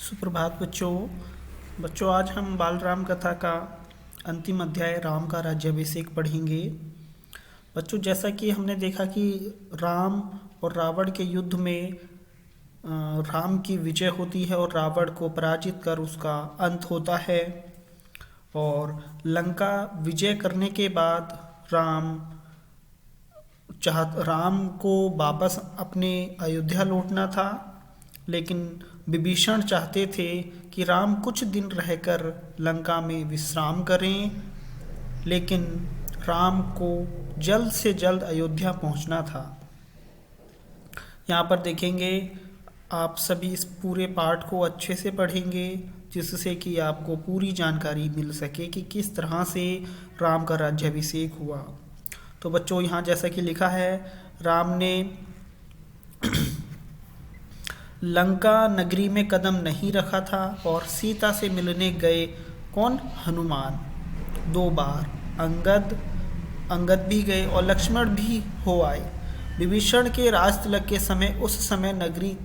सुप्रभात बच्चों आज हम बाल राम कथा का अंतिम अध्याय राम का राज्याभिषेक पढ़ेंगे। बच्चों जैसा कि हमने देखा कि राम और रावण के युद्ध में राम की विजय होती है और रावण को पराजित कर उसका अंत होता है। और लंका विजय करने के बाद राम को वापस अपने अयोध्या लौटना था, लेकिन विभीषण चाहते थे कि राम कुछ दिन रहकर लंका में विश्राम करें, लेकिन राम को जल्द से जल्द अयोध्या पहुंचना था। यहाँ पर देखेंगे आप सभी इस पूरे पाठ को अच्छे से पढ़ेंगे, जिससे कि आपको पूरी जानकारी मिल सके कि किस तरह से राम का राज्याभिषेक हुआ। तो बच्चों यहाँ जैसा कि लिखा है, राम ने लंका नगरी में कदम नहीं रखा था और सीता से मिलने गए कौन? हनुमान 2 बार। अंगद भी गए और लक्ष्मण भी हो आए। विभीषण के राज तिलक के समय उस समय नगरी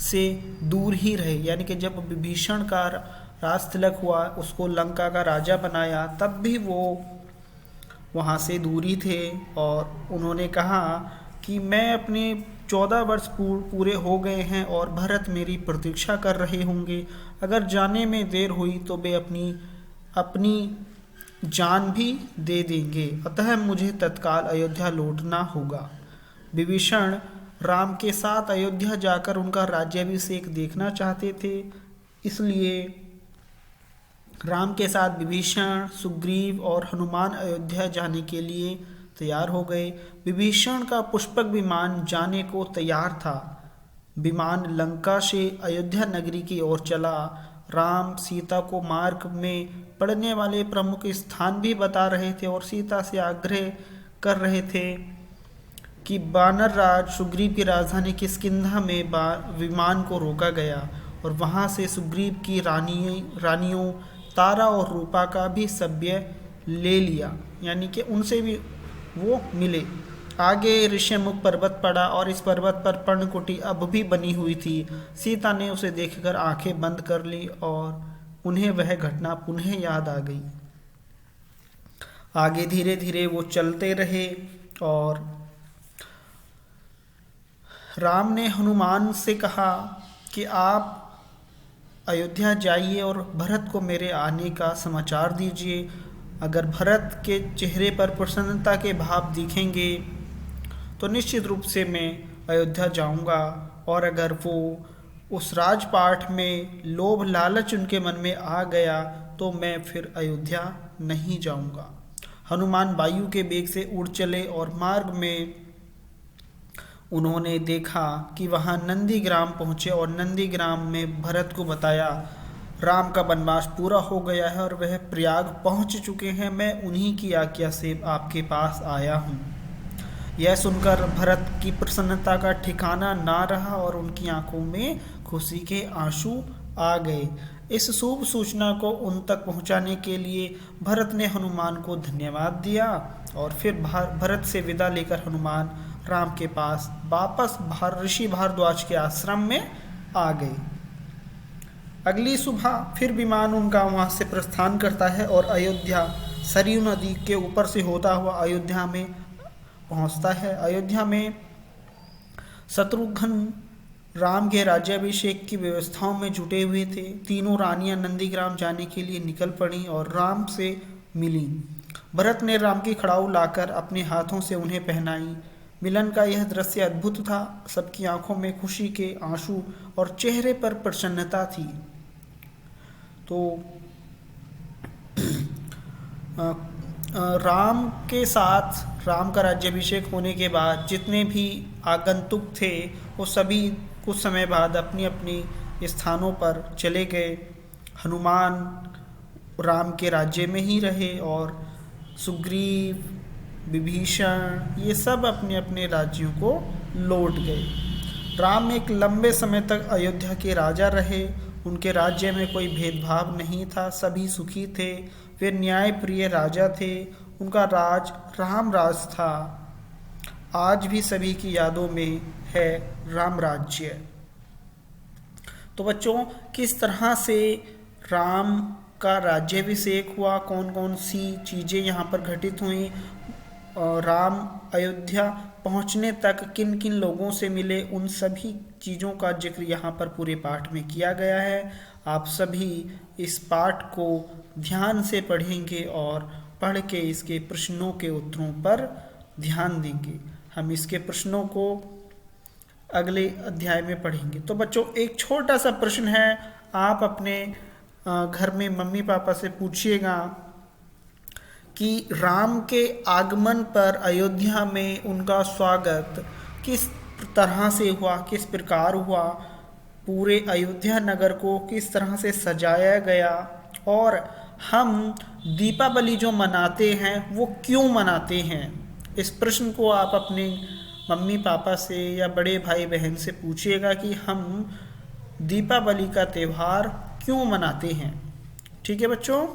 से दूर ही रहे, यानी कि जब विभीषण का राज तिलक हुआ, उसको लंका का राजा बनाया, तब भी वो वहाँ से दूरी थे। और उन्होंने कहा कि मैं अपने 14 वर्ष पूरे हो गए हैं और भरत मेरी प्रतीक्षा कर रहे होंगे। अगर जाने में देर हुई तो वे अपनी जान भी दे देंगे, अतः मुझे तत्काल अयोध्या लौटना होगा। विभीषण राम के साथ अयोध्या जाकर उनका राज्याभिषेक देखना चाहते थे, इसलिए राम के साथ विभीषण, सुग्रीव और हनुमान अयोध्या जाने के लिए तैयार हो गए। विभीषण का पुष्पक विमान जाने को तैयार था। विमान लंका से अयोध्या नगरी की ओर चला। राम सीता को मार्ग में पड़ने वाले प्रमुख स्थान भी बता रहे थे और सीता से आग्रह कर रहे थे कि वानर राज सुग्रीव की राजधानी किष्किंधा में विमान को रोका गया और वहां से सुग्रीव की रानियों तारा और रूपा का भी सभ्य ले लिया, यानी कि उनसे भी वो मिले। आगे ऋष्यमुख पर्वत पड़ा और इस पर्वत पर पर्णकुटी अब भी बनी हुई थी। सीता ने उसे देखकर आंखें बंद कर ली और उन्हें वह घटना पुनः याद आ गई। आगे धीरे धीरे वो चलते रहे और राम ने हनुमान से कहा कि आप अयोध्या जाइए और भरत को मेरे आने का समाचार दीजिए। अगर भरत के चेहरे पर प्रसन्नता के भाव दिखेंगे तो निश्चित रूप से मैं अयोध्या जाऊंगा, और अगर वो उस राजपाट में लोभ लालच उनके मन में आ गया तो मैं फिर अयोध्या नहीं जाऊंगा। हनुमान वायु के वेग से उड़ चले और मार्ग में उन्होंने देखा कि वहां नंदीग्राम पहुंचे और नंदीग्राम में भरत को बताया राम का वनवास पूरा हो गया है और वह प्रयाग पहुंच चुके हैं। मैं उन्हीं की आज्ञा से आपके पास आया हूं। यह सुनकर भरत की प्रसन्नता का ठिकाना ना रहा और उनकी आंखों में खुशी के आंसू आ गए। इस शुभ सूचना को उन तक पहुंचाने के लिए भरत ने हनुमान को धन्यवाद दिया और फिर भरत से विदा लेकर हनुमान राम के पास वापस ऋषि भारद्वाज के आश्रम में आ गए। अगली सुबह फिर विमान उनका वहां से प्रस्थान करता है और अयोध्या सरयू नदी के ऊपर से होता हुआ अयोध्या में पहुंचता है। अयोध्या में शत्रुघ्न राम के राज्याभिषेक की व्यवस्थाओं में जुटे हुए थे। तीनों रानियां नंदीग्राम जाने के लिए निकल पड़ी और राम से मिली। भरत ने राम की खड़ाऊ लाकर अपने हाथों से उन्हें पहनाई। मिलन का यह दृश्य अद्भुत था। सबकी आंखों में खुशी के आंसू और चेहरे पर प्रसन्नता थी। तो राम के साथ राम का राज्याभिषेक होने के बाद जितने भी आगंतुक थे वो सभी कुछ समय बाद अपनी अपनी स्थानों पर चले गए। हनुमान राम के राज्य में ही रहे और सुग्रीव, विभीषण ये सब अपने अपने राज्यों को लौट गए। राम एक लंबे समय तक अयोध्या के राजा रहे। उनके राज्य में कोई भेदभाव नहीं था, सभी सुखी थे। वे न्यायप्रिय राजा थे। उनका राज राम राज था। आज भी सभी की यादों में है राम राज्य। तो बच्चों किस तरह से राम का राज्याभिषेक हुआ, कौन कौन सी चीज़ें यहाँ पर घटित हुई, राम अयोध्या पहुँचने तक किन किन लोगों से मिले, उन सभी चीज़ों का जिक्र यहाँ पर पूरे पाठ में किया गया है। आप सभी इस पाठ को ध्यान से पढ़ेंगे और पढ़ के इसके प्रश्नों के उत्तरों पर ध्यान देंगे। हम इसके प्रश्नों को अगले अध्याय में पढ़ेंगे। तो बच्चों एक छोटा सा प्रश्न है, आप अपने घर में मम्मी पापा से पूछिएगा कि राम के आगमन पर अयोध्या में उनका स्वागत किस तरह से हुआ, किस प्रकार हुआ, पूरे अयोध्या नगर को किस तरह से सजाया गया, और हम दीपावली जो मनाते हैं वो क्यों मनाते हैं। इस प्रश्न को आप अपने मम्मी पापा से या बड़े भाई बहन से पूछिएगा कि हम दीपावली का त्यौहार क्यों मनाते हैं। ठीक है बच्चों।